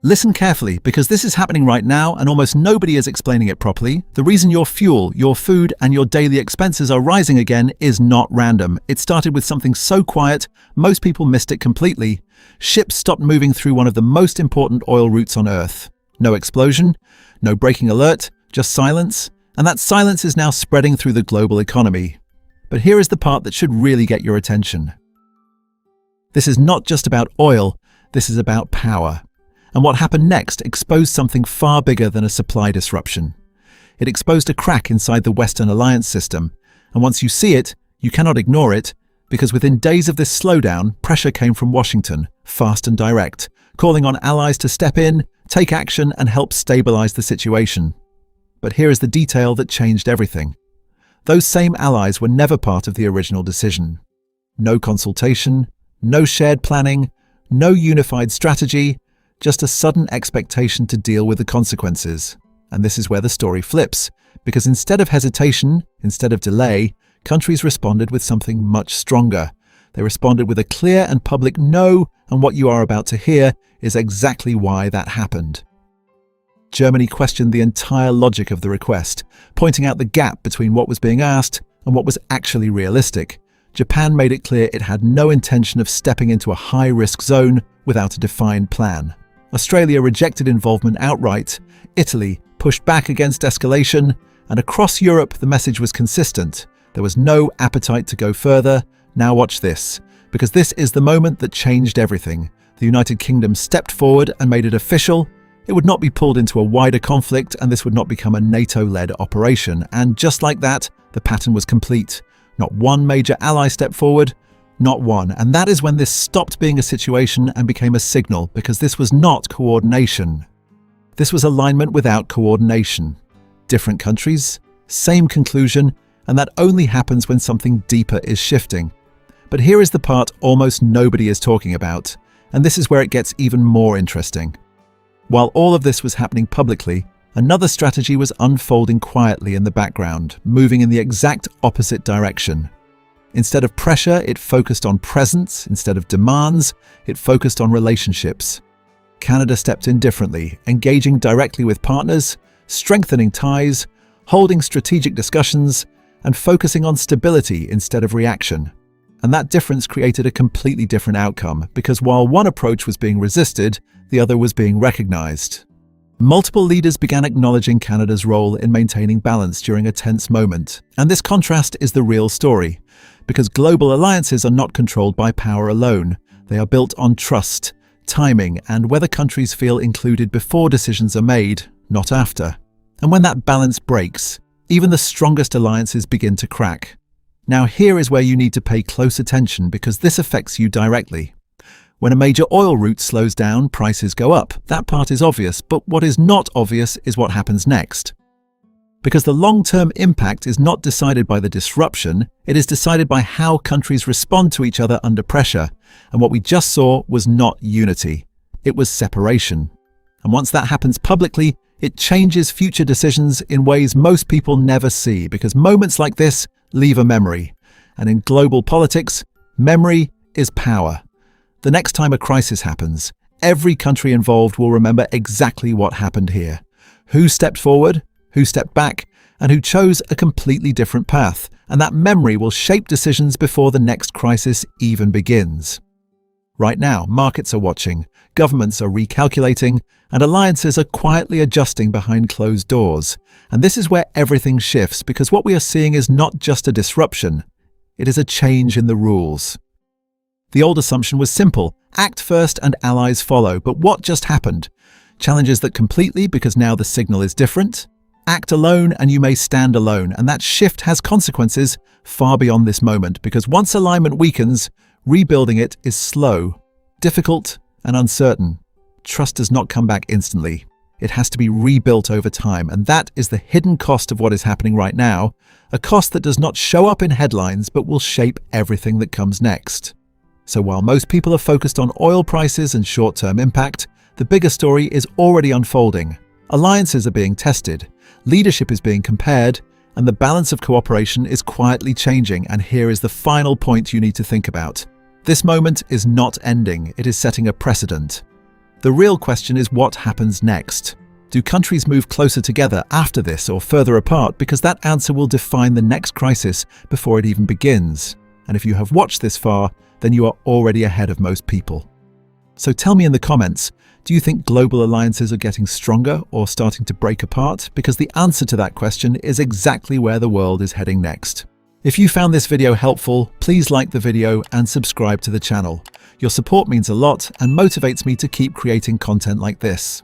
Listen carefully, because this is happening right now and almost nobody is explaining it properly. The reason your fuel, your food, and your daily expenses are rising again is not random. It started with something so quiet, most people missed it completely. Ships stopped moving through one of the most important oil routes on Earth. No explosion, no braking alert, just silence. And that silence is now spreading through the global economy. But here is the part that should really get your attention. This is not just about oil, this is about power. And what happened next exposed something far bigger than a supply disruption. It exposed a crack inside the Western alliance system, and once you see it, you cannot ignore it, because within days of this slowdown, pressure came from Washington, fast and direct, calling on allies to step in, take action, and help stabilize the situation. But here is the detail that changed everything. Those same allies were never part of the original decision. No consultation, no shared planning, no unified strategy, just a sudden expectation to deal with the consequences. And this is where the story flips, because instead of hesitation, instead of delay, countries responded with something much stronger. They responded with a clear and public no, and what you are about to hear is exactly why that happened. Germany questioned the entire logic of the request, pointing out the gap between what was being asked and what was actually realistic. Japan made it clear it had no intention of stepping into a high-risk zone without a defined plan. Australia rejected involvement outright, Italy pushed back against escalation, and across Europe the message was consistent. There was no appetite to go further. Now watch this, because this is the moment that changed everything. The United Kingdom stepped forward and made it official. It would not be pulled into a wider conflict, and this would not become a NATO-led operation. And just like that, the pattern was complete. Not one major ally stepped forward, not one. And that is when this stopped being a situation and became a signal, because this was not coordination. This was alignment without coordination. Different countries, same conclusion, and that only happens when something deeper is shifting. But here is the part almost nobody is talking about, and this is where it gets even more interesting. While all of this was happening publicly, another strategy was unfolding quietly in the background, moving in the exact opposite direction. Instead of pressure, it focused on presence. Instead of demands, it focused on relationships. Canada stepped in differently, engaging directly with partners, strengthening ties, holding strategic discussions, and focusing on stability instead of reaction. And that difference created a completely different outcome, because while one approach was being resisted, the other was being recognized. Multiple leaders began acknowledging Canada's role in maintaining balance during a tense moment. And this contrast is the real story, because global alliances are not controlled by power alone. They are built on trust, timing, and whether countries feel included before decisions are made, not after. And when that balance breaks, even the strongest alliances begin to crack. Now here is where you need to pay close attention, because this affects you directly. When a major oil route slows down, prices go up. That part is obvious, but what is not obvious is what happens next. Because the long-term impact is not decided by the disruption, it is decided by how countries respond to each other under pressure. And what we just saw was not unity, it was separation. And once that happens publicly, it changes future decisions in ways most people never see, because moments like this leave a memory. And in global politics, memory is power. The next time a crisis happens, every country involved will remember exactly what happened here. Who stepped forward, who stepped back, and who chose a completely different path. And that memory will shape decisions before the next crisis even begins. Right now, markets are watching, governments are recalculating, and alliances are quietly adjusting behind closed doors. And this is where everything shifts, because what we are seeing is not just a disruption, it is a change in the rules. The old assumption was simple: act first and allies follow. But what just happened? Challenges that completely, because now the signal is different. Act alone and you may stand alone, and that shift has consequences far beyond this moment, because once alignment weakens, rebuilding it is slow, difficult, and uncertain. Trust does not come back instantly. It has to be rebuilt over time, and that is the hidden cost of what is happening right now, a cost that does not show up in headlines but will shape everything that comes next. So while most people are focused on oil prices and short-term impact, the bigger story is already unfolding. Alliances are being tested, leadership is being compared, and the balance of cooperation is quietly changing. And here is the final point you need to think about. This moment is not ending, it is setting a precedent. The real question is what happens next. Do countries move closer together after this or further apart? Because that answer will define the next crisis before it even begins. And if you have watched this far, then you are already ahead of most people. So tell me in the comments, do you think global alliances are getting stronger or starting to break apart? Because the answer to that question is exactly where the world is heading next. If you found this video helpful, please like the video and subscribe to the channel. Your support means a lot and motivates me to keep creating content like this.